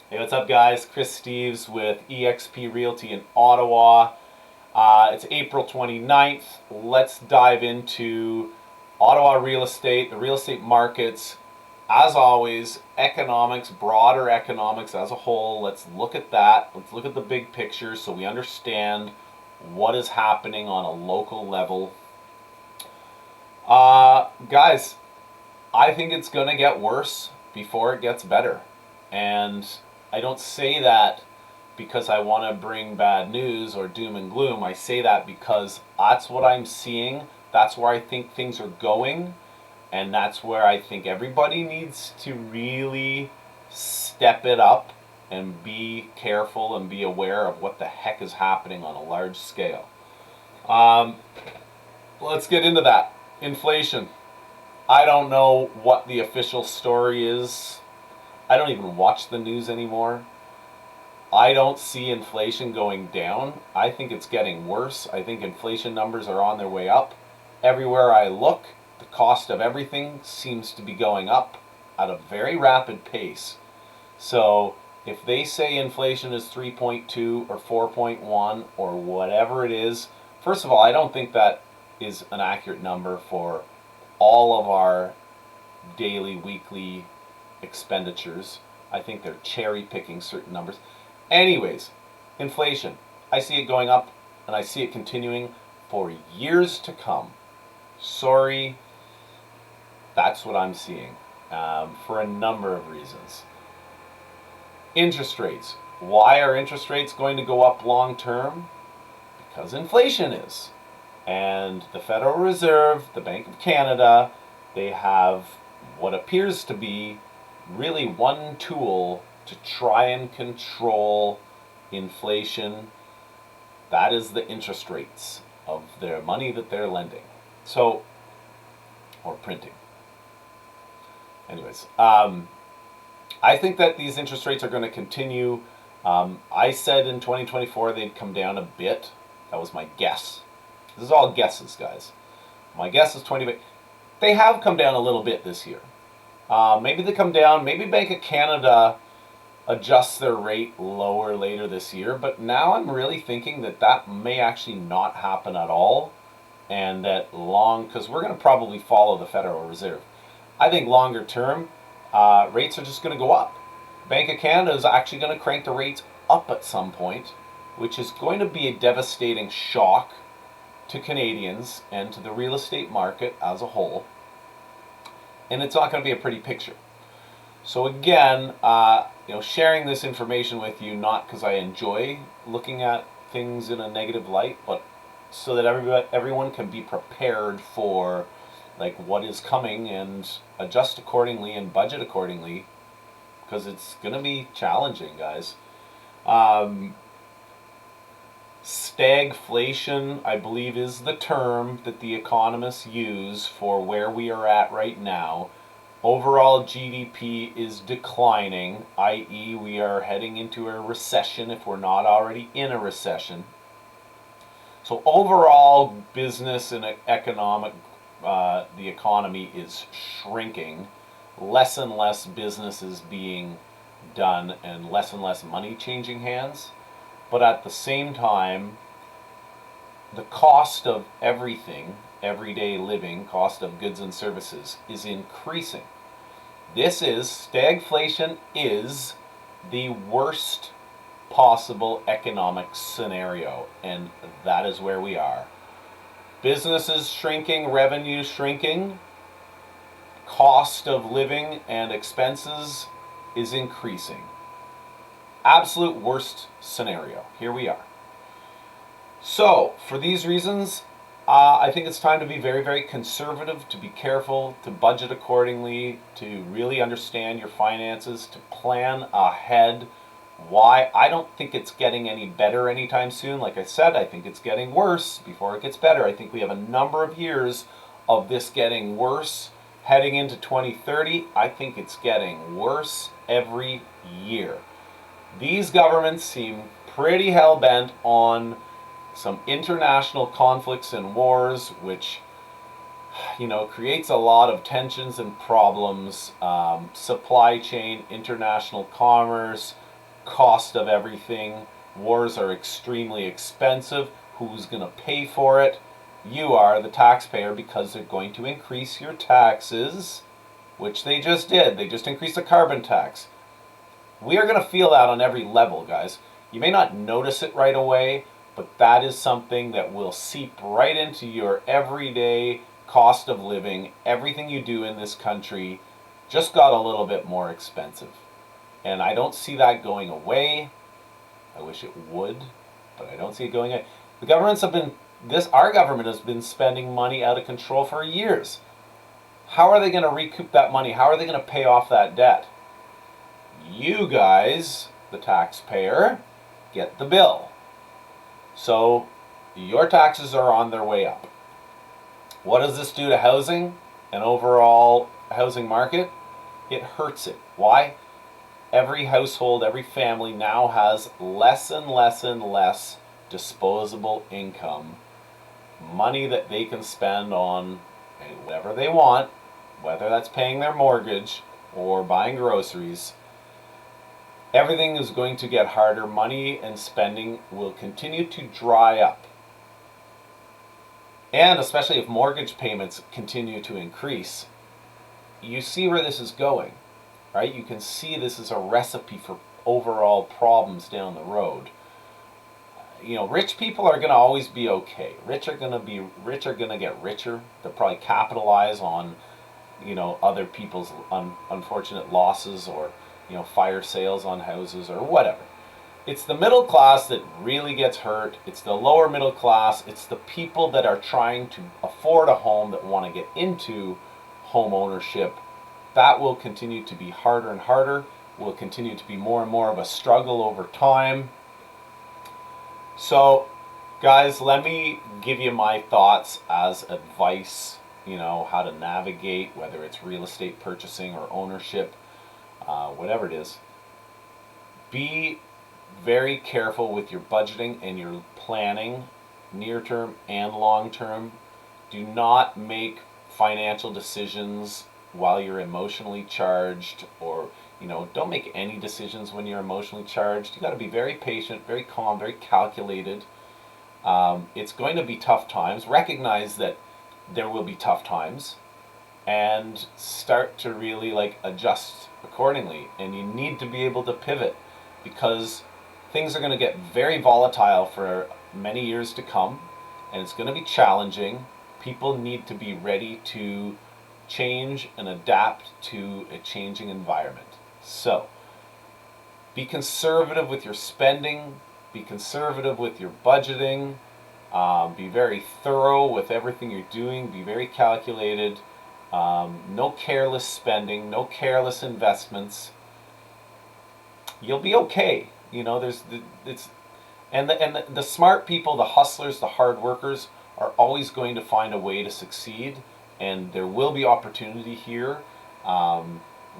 Hey, what's up, guys? Chris Steves with eXp Realty in Ottawa. It's April 29th. Let's dive into Ottawa real estate, the real estate markets. As always, economics, broader economics as a whole. Let's look at that. Let's look at the big picture so we understand what is happening on a local level. Guys, I think it's going to get worse before it gets better. And I don't say that because I want to bring bad news or doom and gloom. I say that because that's what I'm seeing. That's where I think things are going. And that's where I think everybody needs to really step it up and be careful and be aware of what the heck is happening on a large scale. Um, let's get into that. Inflation. I don't know what the official story is. I don't even watch the news anymore. I don't see inflation going down. I think it's getting worse. I think inflation numbers are on their way up. Everywhere I look, the cost of everything seems to be going up at a very rapid pace. So if they say inflation is 3.2 or 4.1 or whatever it is, first of all, I don't think that is an accurate number for all of our daily, weekly expenditures. I think they're cherry picking certain numbers. Anyways, inflation. I see it going up and I see it continuing for years to come. Sorry, that's what I'm seeing for a number of reasons. Interest rates. Why are interest rates going to go up long term? Because inflation is. And the Federal Reserve, the Bank of Canada, they have what appears to be really one tool to try and control inflation. That is the interest rates of their money that they're lending. So, or printing. Anyways, I think that these interest rates are going to continue. I said in 2024 they'd come down a bit. That was my guess. This is all guesses, guys. My guess is 20. They have come down a little bit this year. Maybe they come down. Maybe Bank of Canada adjusts their rate lower later this year. But now I'm really thinking that that may actually not happen at all, and that because we're going to probably follow the Federal Reserve. I think longer term, rates are just going to go up. Bank of Canada is actually going to crank the rates up at some point, which is going to be a devastating shock to Canadians and to the real estate market as a whole. And it's not going to be a pretty picture. So again, sharing this information with you, not because I enjoy looking at things in a negative light, but so that everyone can be prepared for like what is coming and adjust accordingly and budget accordingly, because it's going to be challenging, guys. Stagflation, I believe, is the term that the economists use for where we are at right now. Overall GDP is declining, i.e. we are heading into a recession if we're not already in a recession. So overall business and economic, the economy is shrinking. Less and less business is being done and less money changing hands. But at the same time, the cost of everything, everyday living, cost of goods and services is increasing. Stagflation is the worst possible economic scenario, and that is where we are. Businesses shrinking, revenue shrinking, cost of living and expenses is increasing. Absolute worst scenario. Here we are. So, for these reasons, I think it's time to be very, very conservative, to be careful, to budget accordingly, to really understand your finances, to plan ahead. Why? I don't think it's getting any better anytime soon. Like I said, I think it's getting worse before it gets better. I think we have a number of years of this getting worse. Heading into 2030, I think it's getting worse every year. These governments seem pretty hell-bent on some international conflicts and wars, which creates a lot of tensions and problems. Supply chain, international commerce, cost of everything. Wars are extremely expensive. Who's going to pay for it? You are, the taxpayer, because they're going to increase your taxes, which they just did. They just increased the carbon tax. We are going to feel that on every level, guys. You may not notice it right away, but that is something that will seep right into your everyday cost of living. Everything you do in this country just got a little bit more expensive. And I don't see that going away. I wish it would, but I don't see it going away. Our government has been spending money out of control for years. How are they going to recoup that money? How are they going to pay off that debt? You guys, the taxpayer, get the bill. So your taxes are on their way up. What does this do to housing and overall housing market? It hurts it. Why? Every household, every family now has less and less and less disposable income. Money that they can spend on whatever they want, whether that's paying their mortgage or buying groceries. Everything is going to get harder. Money and spending will continue to dry up. And especially if mortgage payments continue to increase, you see where this is going, right? You can see this is a recipe for overall problems down the road. Rich people are going to always be okay. Rich are going to get richer. They'll probably capitalize on, other people's unfortunate losses, or, fire sales on houses or whatever. It's the middle class that really gets hurt. It's the lower middle class. It's the people that are trying to afford a home, that want to get into home ownership. That will continue to be harder and harder. Will continue to be more and more of a struggle over time. So, guys, let me give you my thoughts as advice, how to navigate, whether it's real estate purchasing or ownership, whatever it is. Be very careful with your budgeting and your planning, near term and long term. Do not make financial decisions while you're emotionally charged, or don't make any decisions when you're emotionally charged. You got to be very patient, very calm, very calculated. It's going to be tough times. Recognize that there will be tough times, and start to really adjust accordingly. And you need to be able to pivot, because things are going to get very volatile for many years to come, and it's going to be challenging. People need to be ready to change and adapt to a changing environment. So, be conservative with your spending, be conservative with your budgeting, be very thorough with everything you're doing, be very calculated, no careless spending, no careless investments. You'll be okay. The smart people, the hustlers, the hard workers are always going to find a way to succeed, and there will be opportunity here.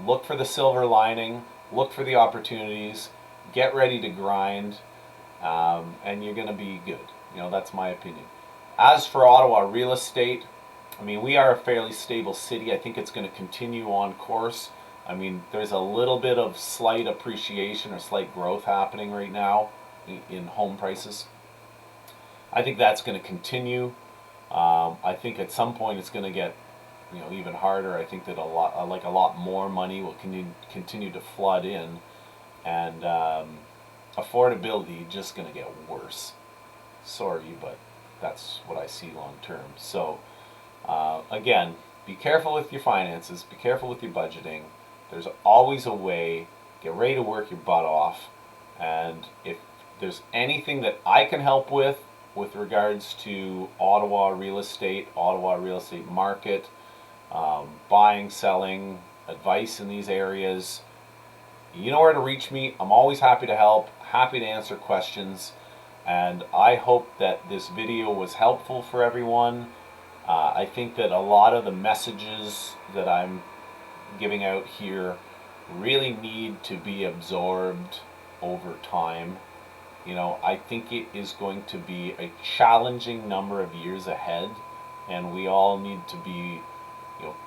Look for the silver lining, look for the opportunities, get ready to grind, and you're going to be good. That's my opinion. As for Ottawa real estate, we are a fairly stable city. I think it's going to continue on course. There's a little bit of slight appreciation or slight growth happening right now in home prices. I think that's going to continue. I think at some point it's going to get even harder. I think that a lot more money will continue to flood in, and affordability just going to get worse. Sorry, but that's what I see long term. So again, be careful with your finances, be careful with your budgeting. There's always a way. Get ready to work your butt off, and if there's anything that I can help with regards to Ottawa real estate market, buying, selling, advice in these areas, you know where to reach me. I'm always happy to help, happy to answer questions, and I hope that this video was helpful for everyone. I think that a lot of the messages that I'm giving out here really need to be absorbed over time. I think it is going to be a challenging number of years ahead, and we all need to be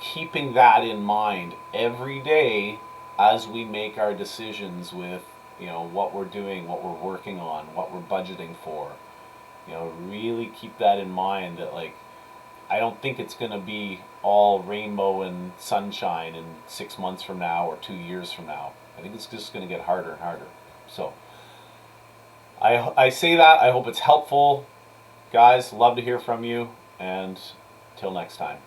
keeping that in mind every day as we make our decisions with what we're doing, what we're working on, what we're budgeting for. Really keep that in mind, that like I don't think it's going to be all rainbow and sunshine in 6 months from now or 2 years from now. I think it's just going to get harder and harder. So I say that. I hope it's helpful. Guys, love to hear from you. And till next time.